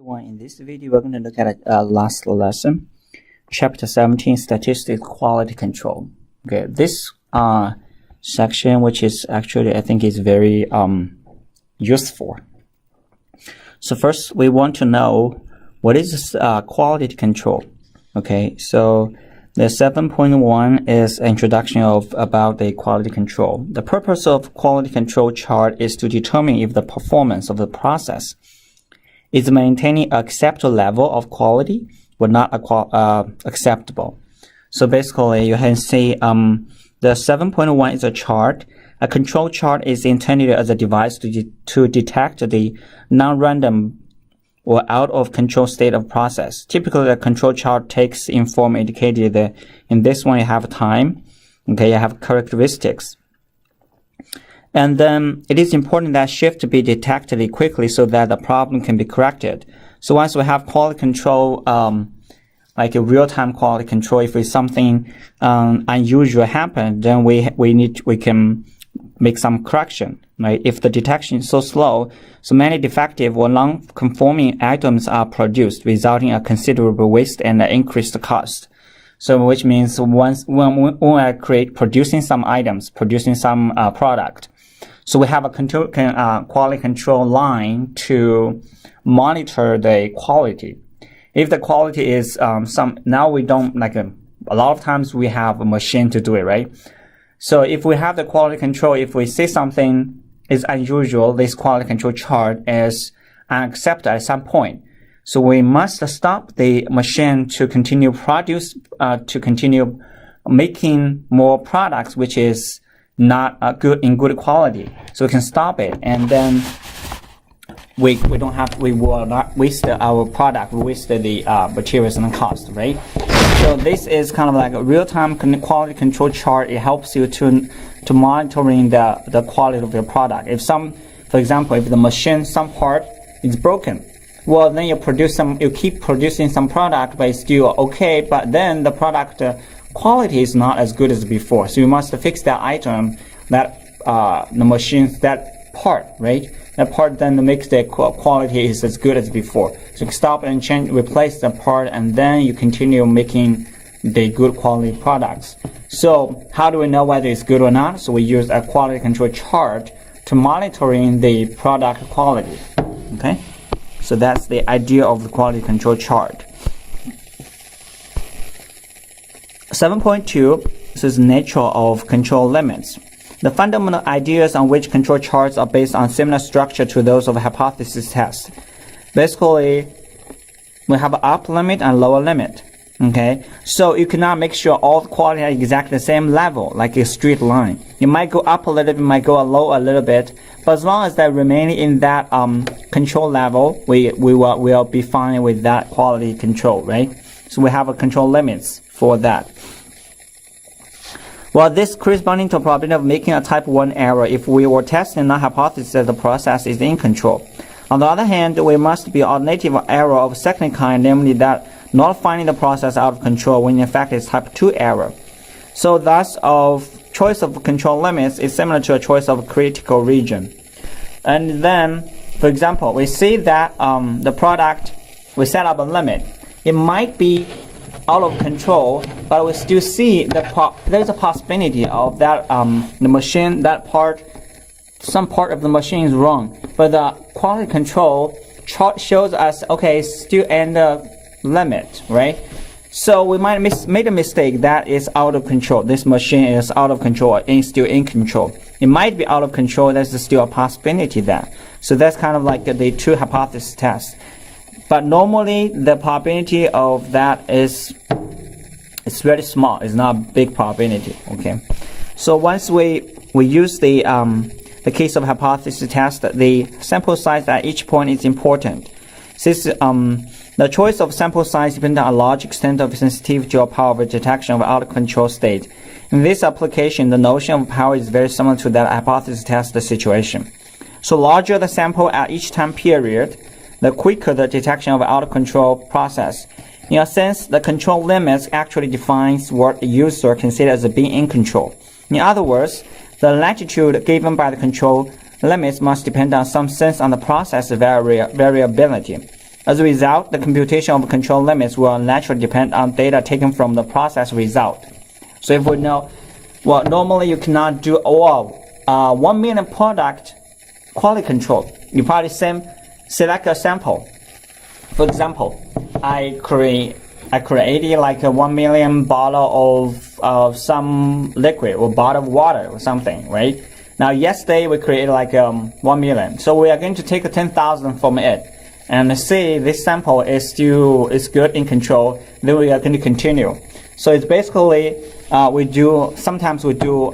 In this video, we're going to look at last lesson, chapter 17, statistics quality control. Okay, this section, which is actually I think is very useful. So first, we want to know what is quality control. Okay, so the 7.1 is introduction about the quality control. The purpose of quality control chart is to determine if the performance of the process is maintaining an acceptable level of quality or not acceptable. So basically, you can see the 7.1 is a chart. A control chart is intended as a device to detect the non-random or out of control state of process. Typically, the control chart takes in form indicated that in this one you have time, okay, you have characteristics. And then it is important that shift be detected quickly so that the problem can be corrected. So once we have quality control, like a real-time quality control, if it's something unusual happen, then we can make some correction, right? If the detection is so slow, so many defective or non-conforming items are produced, resulting in a considerable waste and increased cost. So which means when I producing some items, producing some product, so we have a quality control line to monitor the quality. If the quality is now we don't a lot of times we have a machine to do it, right? So if we have the quality control, if we see something is unusual, this quality control chart is unacceptable at some point. So we must stop the machine to continue to continue making more products, which is not in good quality. So we can stop it, and then we will not waste our product, we waste the materials and the cost, right? So this is kind of like a real-time quality control chart. It helps you to monitoring the quality of your product. For example, if the machine, some part is broken, well, then you keep producing some product, but it's still okay, but then the product quality is not as good as before. So you must fix that item, the machine, that part, right? That part then makes the quality is as good as before. So you stop and change, replace the part, and then you continue making the good quality products. So how do we know whether it's good or not? So we use a quality control chart to monitoring the product quality. Okay, so that's the idea of the quality control chart. 7.2 is nature of control limits. The fundamental ideas on which control charts are based on similar structure to those of a hypothesis test. Basically, we have an up limit and lower limit. Okay, so you cannot make sure all the quality are exactly the same level, like a straight line. You might go up a little bit, might go low a little bit, but as long as they remain in that control level, we will be fine with that quality control, right? So we have a control limits for that. Well, this corresponding to a probability of making a type 1 error if we were testing a hypothesis that the process is in control. On the other hand, we must be alternative error of second kind, namely that not finding the process out of control when in fact it's type 2 error. So thus, choice of control limits is similar to a choice of critical region. And then, for example, we see that the product, we set up a limit. It might be out of control, but we still see there's a possibility of that the machine, some part of the machine is wrong, but the quality control chart shows us, okay, still in the limit, right? So we might made a mistake that is out of control. This machine is out of control and still in control. It might be out of control. There's still a possibility there. So that's kind of like the two hypothesis tests. But normally the probability of that it's very small. It's not a big probability. Okay. So once we use the case of hypothesis test, the sample size at each point is important. Since the choice of sample size depends on a large extent of sensitivity or power of detection of out of control state. In this application, the notion of power is very similar to that hypothesis test situation. So larger the sample at each time period, the quicker the detection of out of control process. In a sense, the control limits actually defines what a user considers as being in control. In other words, the latitude given by the control limits must depend on some sense on the process variability. As a result, the computation of control limits will naturally depend on data taken from the process result. So if we know, well, normally you cannot do all 1 million product quality control. You probably select a sample. For example, I created like a 1 million bottle of some liquid or bottle of water or something, right? Now yesterday we created like 1 million. So we are going to take 10,000 from it and see this sample is good in control. Then we are going to continue. So it's basically sometimes we do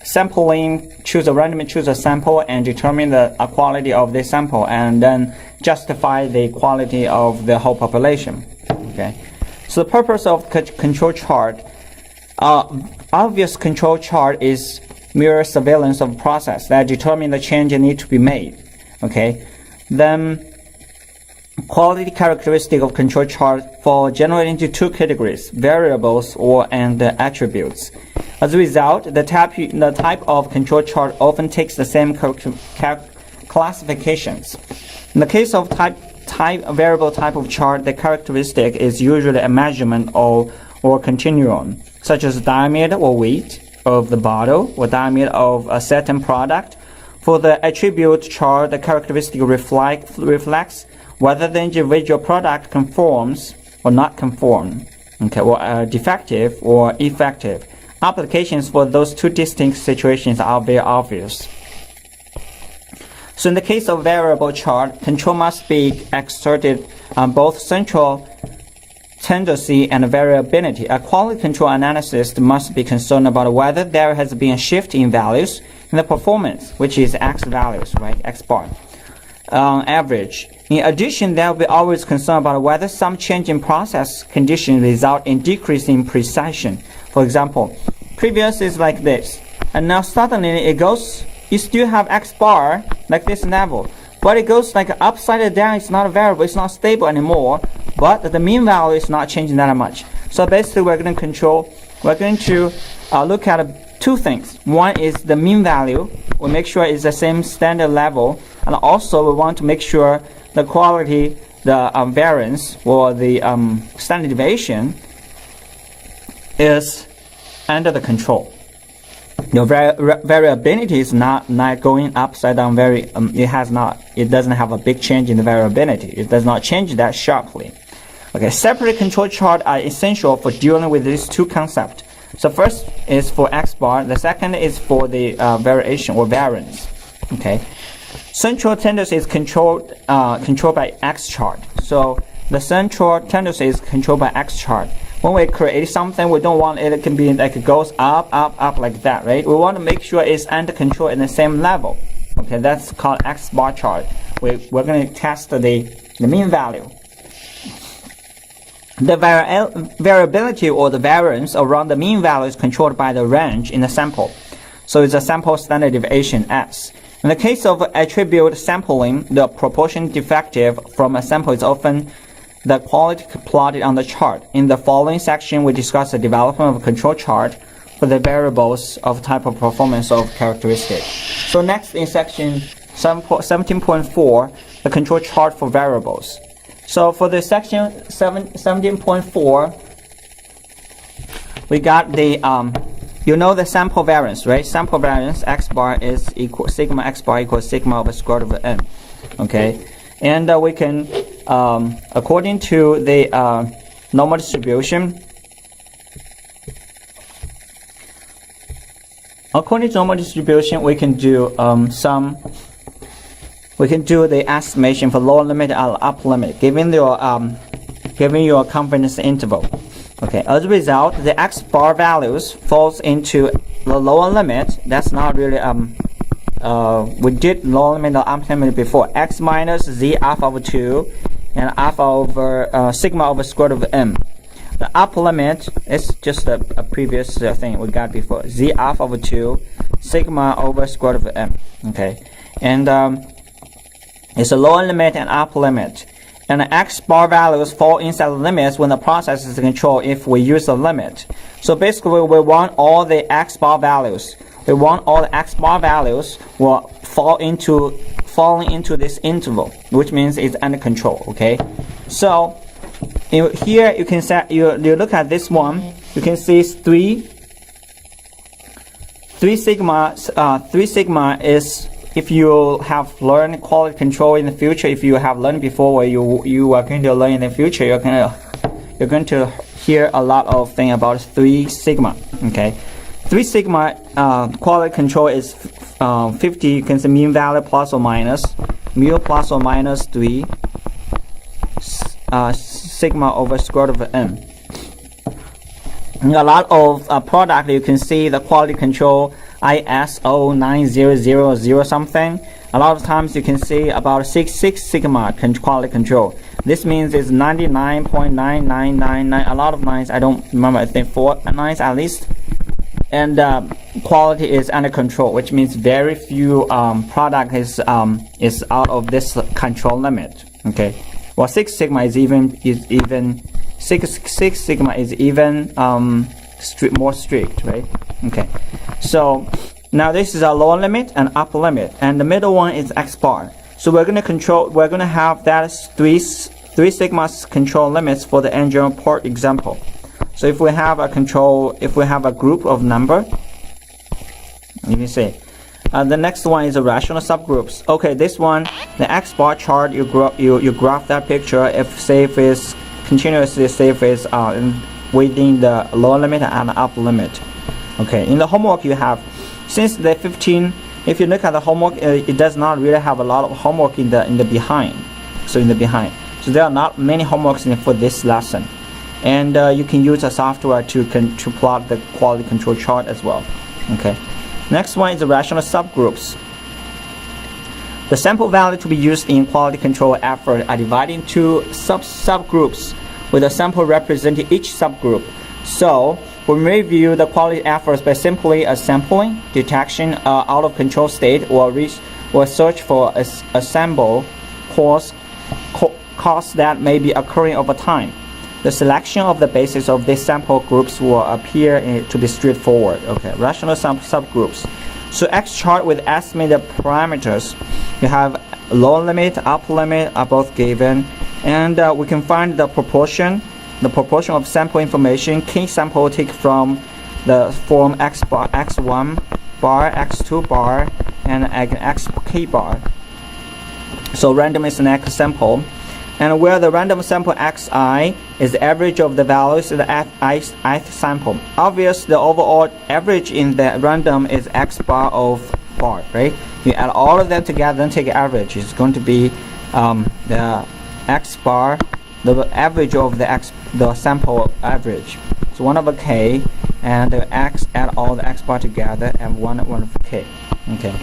sampling, randomly choose a sample and determine the quality of this sample and then justify the quality of the whole population. Okay. So the purpose of control chart, obvious control chart is mere surveillance of process that determine the change that need to be made. Okay. Then quality characteristic of control chart fall generally into two categories: variables and attributes. As a result, the type of control chart often takes the same classifications. In the case of variable type of chart, the characteristic is usually a measurement or continuum, such as diameter or weight of the bottle or diameter of a certain product. For the attribute chart, the characteristic reflects whether the individual product conforms or not conform, okay, or defective or effective. Applications for those two distinct situations are very obvious. So in the case of variable chart, control must be exerted on both central tendency and variability. A quality control analysis must be concerned about whether there has been a shift in values in the performance, which is X values, right, X bar, on average. In addition, there will be always concern about whether some change in process conditions result in decrease in precision. For example, previous is like this, and now suddenly it goes, you still have X bar like this level, but it goes like upside down. It's not a variable, it's not stable anymore, but the mean value is not changing that much. So basically we're going to look at two things. One is the mean value. We make sure it's the same standard level, and also we want to make sure the quality, the variance or the standard deviation is under the control. The variability is not going upside down. It doesn't have a big change in the variability. It does not change that sharply. Okay, separate control chart are essential for dealing with these two concepts. So first is for X bar. The second is for the variation or variance. Okay, central tendency is controlled by X chart. So the central tendency is controlled by X chart. When we create something, we don't want it can be like it goes up like that, right? We want to make sure it's under control in the same level. Okay, that's called X bar chart. We're going to test the mean value. The variability or the variance around the mean value is controlled by the range in the sample. So it's a sample standard deviation S. In the case of attribute sampling, the proportion defective from a sample is often the quality plotted on the chart. In the following section, we discuss the development of a control chart for the variables of type of performance of characteristic. So next in section 17.4, the control chart for variables. So for the section 17.4, we got the the sample variance, right? Sample variance X bar is equal sigma X bar equals sigma over square root of n. Okay, and we can according to the normal distribution. According to normal distribution, we can do the estimation for lower limit and upper limit, given your confidence interval. Okay. As a result, the X bar values falls into the lower limit. That's not really we did lower limit and upper limit before. X minus Z alpha over 2 and alpha over sigma over square root of m. The upper limit is just a previous thing we got before. Z alpha over 2 sigma over square root of m. Okay, and it's a lower limit and upper limit. And the X bar values fall inside the limits when the process is controlled if we use a limit. So basically we want all the X bar values. We want all the X bar values will fall falling into this interval, which means it's under control. Okay, so here you can set you look at this one. You can see it's 3 sigma. 3 sigma is if you have learned quality control in the future. If you have learned before, or you are going to learn in the future, you're going to hear a lot of things about 3 sigma. Okay, 3 sigma quality control is 50. You can say mean value plus or minus, mu plus or minus 3 sigma over square root of n. In a lot of product, you can see the quality control ISO 9000 something. A lot of times you can see about 6 sigma quality control. This means it's 99.9999. A lot of nines, I don't remember, I think 4 nines at least. And quality is under control, which means very few product is out of this control limit. Okay, well 6 sigma is even 6 sigma is even more strict, right? Okay, so now this is a lower limit and upper limit, and the middle one is X bar. So we're going to have that 3 sigma control limits for the general port example. So if we have a group of number, you can see the next one is a rational subgroups. Okay, this one, the X bar chart, you graph that picture. If it's continuously, say if it's within the lower limit and the upper limit. Okay, in the homework you have, since the 15, if you look at the homework, it does not really have a lot of homework in the behind. So there are not many homeworks for this lesson, and you can use a software to plot the quality control chart as well. Okay, next one is the rational subgroups. The sample value to be used in quality control effort are divided into subgroups with a sample representing each subgroup. So we review the quality efforts by simply sampling, detection out of control state, or search for a sample costs that may be occurring over time. The selection of the basis of these sample groups will appear to be straightforward. Okay, rational subgroups. So X chart with estimated parameters. You have lower limit, upper limit are both given, and we can find the proportion of sample information. Key sample take from the form X bar, X1 bar, X2 bar, and X key bar. So random is an X sample, and where the random sample Xi is the average of the values in the ith sample. Obviously, the overall average in the random is X bar of bar, right? You add all of them together and take average. It's going to be the X bar, the average of the sample average. So 1 over k, and the X, add all the X bar together, and 1 over k. Okay.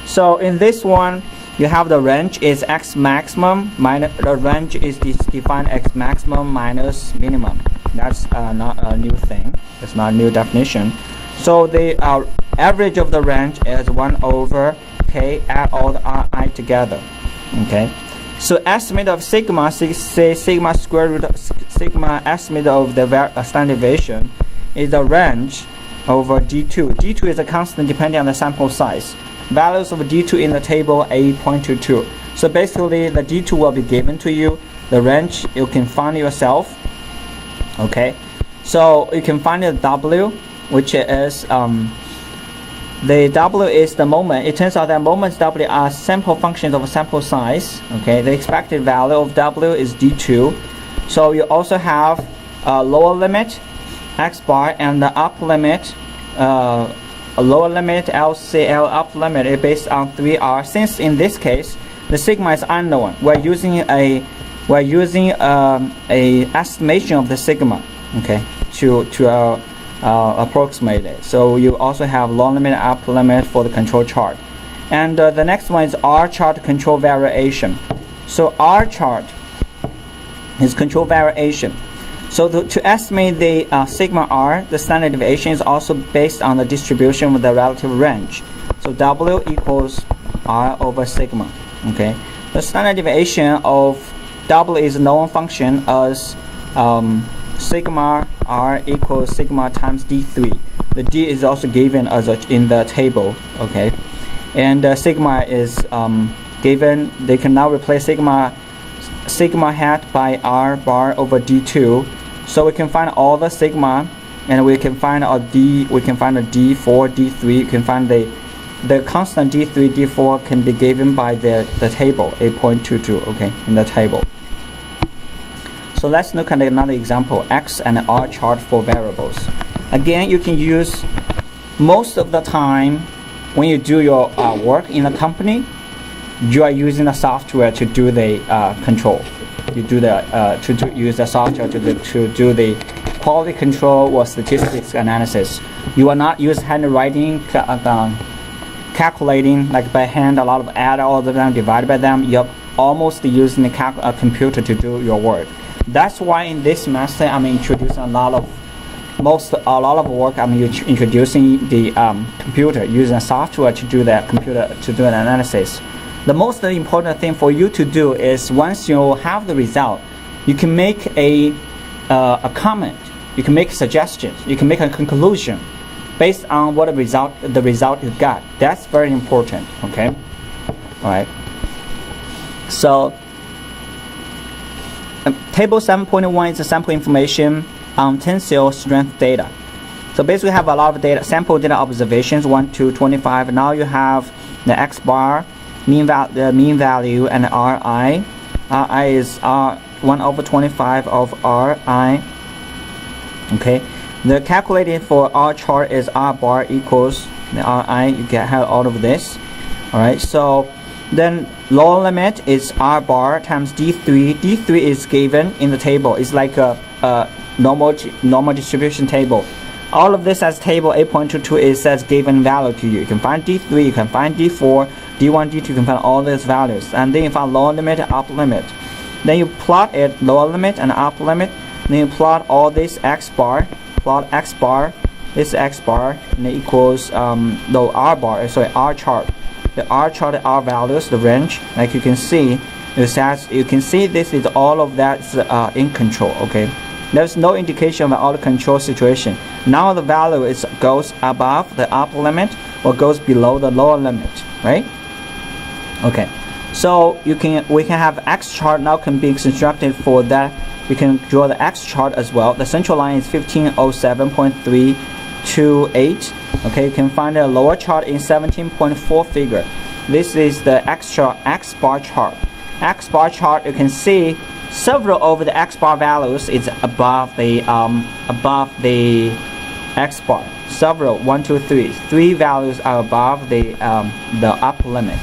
So in this one, you have the range is X maximum minus, the range is defined X maximum minus minimum. That's not a new thing. It's not a new definition. So the average of the range is 1 over k, add all the I together. Okay. So estimate of sigma, say sigma square root of sigma estimate of the standard deviation is the range over d2. d2 is a constant depending on the sample size. Values of d2 in the table 8.22. So basically the d2 will be given to you. The range you can find yourself. Okay, so you can find the w, which is the w is the moment. It turns out that moments w are sample functions of sample size. Okay, the expected value of w is d2. So you also have a lower limit X bar and the upper limit, a lower limit LCL upper limit is based on 3R. Since in this case the sigma is unknown, we're using a estimation of the sigma, okay, to approximate it. So you also have lower limit, upper limit for the control chart. And the next one is R chart control variation. So R chart is control variation. So to estimate the sigma R, the standard deviation is also based on the distribution of the relative range. So W equals R over sigma. Okay, the standard deviation of W is a known function as sigma R equals sigma times D3. The D is also given as in the table. Okay, and sigma is given, they can now replace sigma hat by R bar over D2. So we can find all the sigma, and we can find a D, we can find a D4, D3, we can find the constant D3, D4 can be given by the table 8.22, okay, in the table. So let's look at another example, X and R chart for variables. Again, you can use most of the time when you do your work in a company, you are using the software to do the control. You do the use the software to do the quality control or statistics analysis. You are not use handwriting, calculating like by hand, a lot of add all of them, divide by them. You're almost using a computer to do your work. That's why in this semester I'm introducing a lot of work. I'm introducing the computer, using software to do that an analysis. The most important thing for you to do is once you have the result, you can make a comment, you can make suggestions, you can make a conclusion based on what the result you got. That's very important. Okay, all right. So table 7.1 is the sample information on tensile strength data. So basically we have a lot of data, sample data observations 1 to 25. Now you have the X bar, the mean value, and Ri. Ri is 1 over 25 of Ri. Okay, the calculated for R chart is R bar equals the Ri. You can have all of this. All right, so then lower limit is R bar times D3. D3 is given in the table. It's like a normal distribution table. All of this as table 8.22 is as given value to you. You can find D3, you can find D4, D1, D2, you can find all these values. And then you find lower limit and upper limit. Then you plot it, lower limit and upper limit. Then you plot all this X bar, plot X bar, this X bar, and it equals the R bar, sorry, R chart. The R chart, R values, the range, like you can see, this is all of that in control, okay? There's no indication of out of control situation. Now the value goes above the upper limit or goes below the lower limit, right? Okay, so we can have X chart now can be constructed for that. We can draw the X chart as well. The central line is 1507.328. Okay, you can find a lower chart in 17.4 figure. This is the X bar chart. X bar chart, you can see several of the X bar values is above the X bar. Several 1, 2, 3. 3 values are above the upper limit.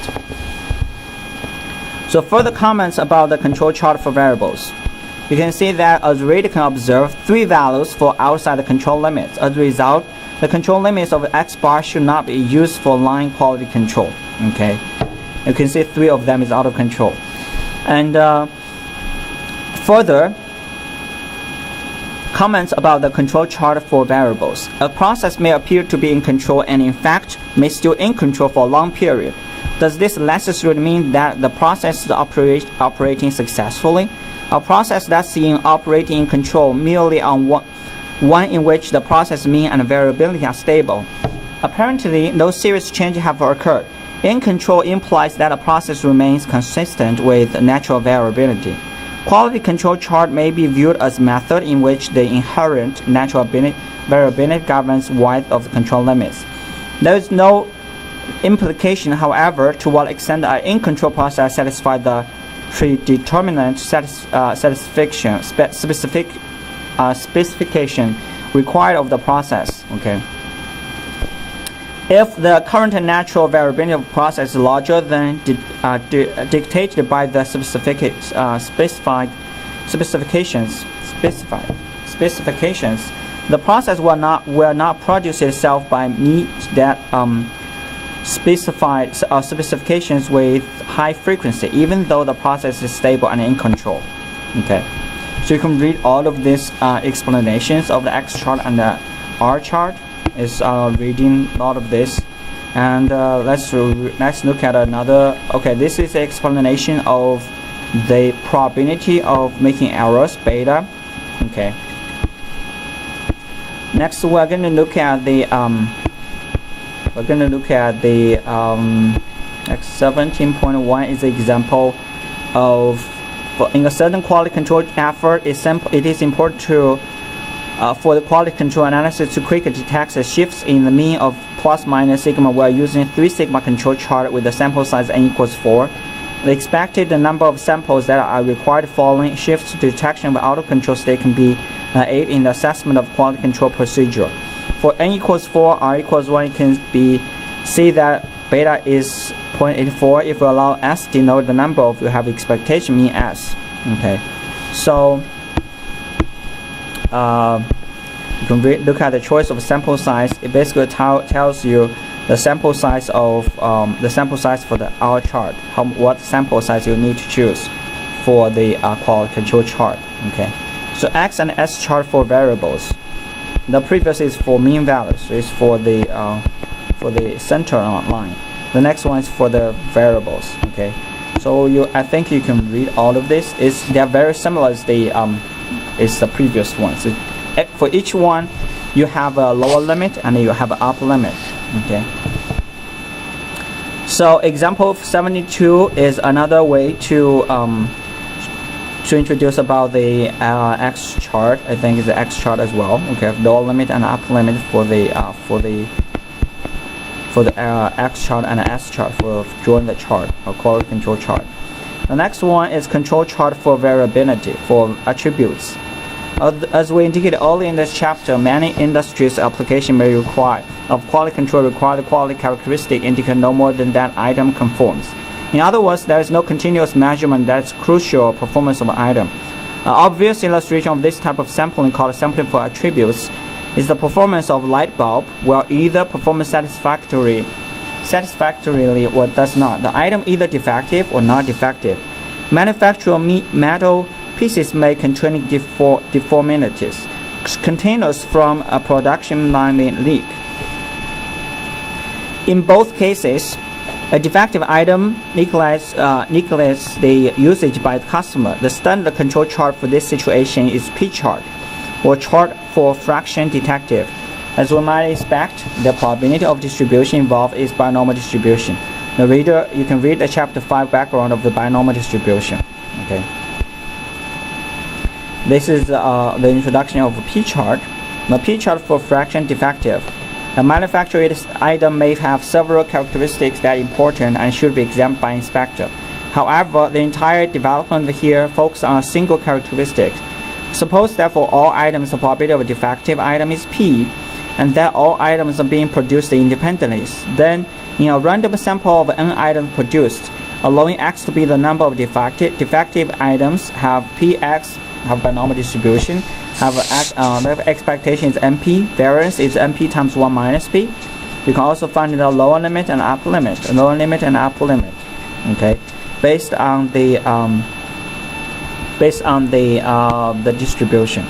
So further comments about the control chart for variables. You can see that a reader can observe 3 values for outside the control limits. As a result, the control limits of X bar should not be used for line quality control. Okay, you can see 3 of them is out of control. And further comments about the control chart for variables. A process may appear to be in control and in fact may still in control for a long period. Does this necessarily mean that the process is operating successfully? A process that's seen operating in control merely on one in which the process mean and variability are stable. Apparently, no serious changes have occurred. In control implies that a process remains consistent with natural variability. Quality control chart may be viewed as a method in which the inherent natural variability governs width of the control limits. There is no implication, however, to what extent an in-control process satisfies the predetermined specification required of the process. Okay. If the current natural variability of the process is larger than dictated by the specifications, the process will not produce itself by meet that specified specifications with high frequency, even though the process is stable and in control. Okay, so you can read all of these explanations of the X chart and the R chart. Is reading a lot of this, and let's look at another. Okay, this is the explanation of the probability of making errors, beta. Okay. Next, we're going to look at the Next, 17.1 is an example of, in a certain quality control effort, it is important to for the quality control analysis to quickly detect the shifts in the mean of plus minus sigma. We are using 3 sigma control chart with the sample size n equals 4. The expected number of samples that are required following shifts to detection of out of control state can be 8 in the assessment of quality control procedure. For n equals 4, r equals 1, it can be see that beta is 0.84. If we allow s denote the number of you have expectation mean s. Okay, so you can look at the choice of sample size. It basically tells you the sample size of for the R chart. What sample size you need to choose for the quality control chart. Okay, so X and S chart for variables. The previous is for mean values. So it's for the center line. The next one is for the variables. Okay, so I think you can read all of this. They are very similar as the previous one. So for each one, you have a lower limit and you have an upper limit. Okay. So example 72 is another way to introduce about the X chart. I think it's the X chart as well. Okay, lower limit and upper limit for the X chart and S chart for drawing the chart or quality control chart. The next one is control chart for variability for attributes. As we indicated earlier in this chapter, many industries application may require of quality control require the quality characteristic indicate no more than that item conforms. In other words, there is no continuous measurement that's crucial performance of an item. An obvious illustration of this type of sampling called sampling for attributes is the performance of light bulb, where either performs satisfactorily or does not. The item either defective or not defective. Manufacturer metal pieces may contain deformities. Containers from a production line may leak. In both cases, a defective item neglects the usage by the customer. The standard control chart for this situation is P chart, or chart for fraction detective. As we might expect, the probability of distribution involved is binomial distribution. You can read the chapter 5 background of the binomial distribution. Okay. This is the introduction of a P chart. The P chart for fraction defective. A manufactured item may have several characteristics that are important and should be examined by inspector. However, the entire development here focuses on a single characteristic. Suppose that for all items the probability of a defective item is P, and that all items are being produced independently. Then, in a random sample of n items produced, allowing X to be the number of defective items, have Px, have binomial distribution, have expectation is NP, variance is NP times 1 minus P. You can also find the lower limit and upper limit, okay, based on the distribution.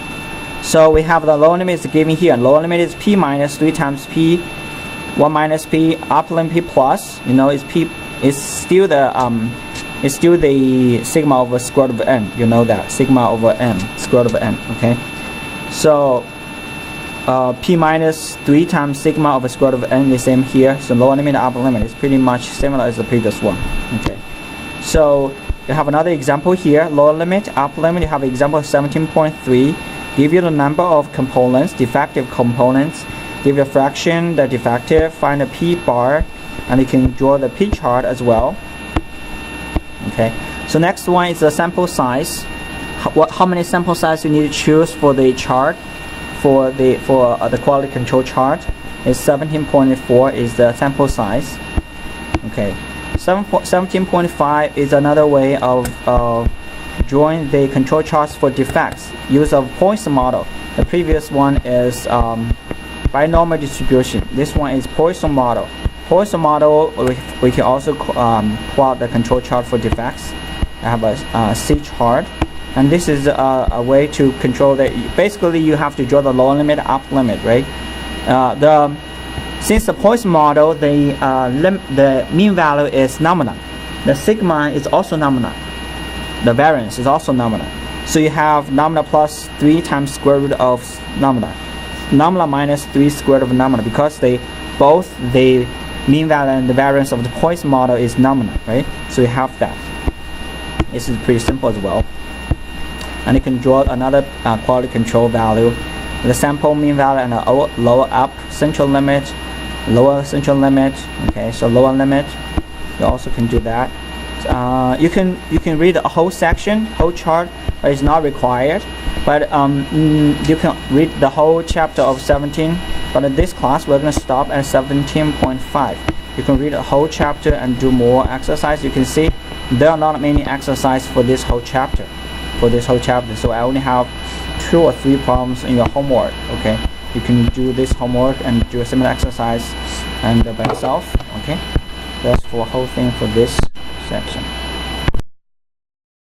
So we have the lower limit is given here. Lower limit is P minus 3 times P, 1 minus P, upper limit P plus. You know, it's still the sigma over square root of n. You know that sigma over n, square root of n. Okay, so P minus 3 times sigma over square root of n is same here. So lower limit and upper limit is pretty much similar as the previous one. Okay, so you have another example here. Lower limit, upper limit. You have example 17.3. Give you the number of components, defective components. Give you a fraction, the defective. Find a P bar, and you can draw the P chart as well. Okay, so next one is the sample size. How many sample size you need to choose for the chart, for the quality control chart? Is 17.4 is the sample size. Okay, 17.5 is another way of drawing the control charts for defects. Use of Poisson model. The previous one is binomial distribution. This one is Poisson model. Poisson model, we can also plot the control chart for defects. I have a C chart, and this is a way to control the. Basically, you have to draw the lower limit, upper limit, right? Since the Poisson model, the mean value is nominal. The sigma is also nominal. The variance is also nominal. So you have nominal plus 3 times square root of nominal. Nominal minus 3 square root of nominal, because both the mean value and the variance of the Poisson model is nominal, right? So you have that. This is pretty simple as well. And you can draw another quality control value, the sample mean value and the lower up central limit, lower central limit. Okay, so lower limit, you also can do that. You can read the whole section, whole chart, but it's not required. But you can read the whole chapter of 17. But in this class, we're going to stop at 17.5. You can read the whole chapter and do more exercise. You can see there are not many exercises for this whole chapter. So I only have 2 or 3 problems in your homework. Okay, you can do this homework and do a similar exercise and by yourself. Okay, that's for whole thing for this section.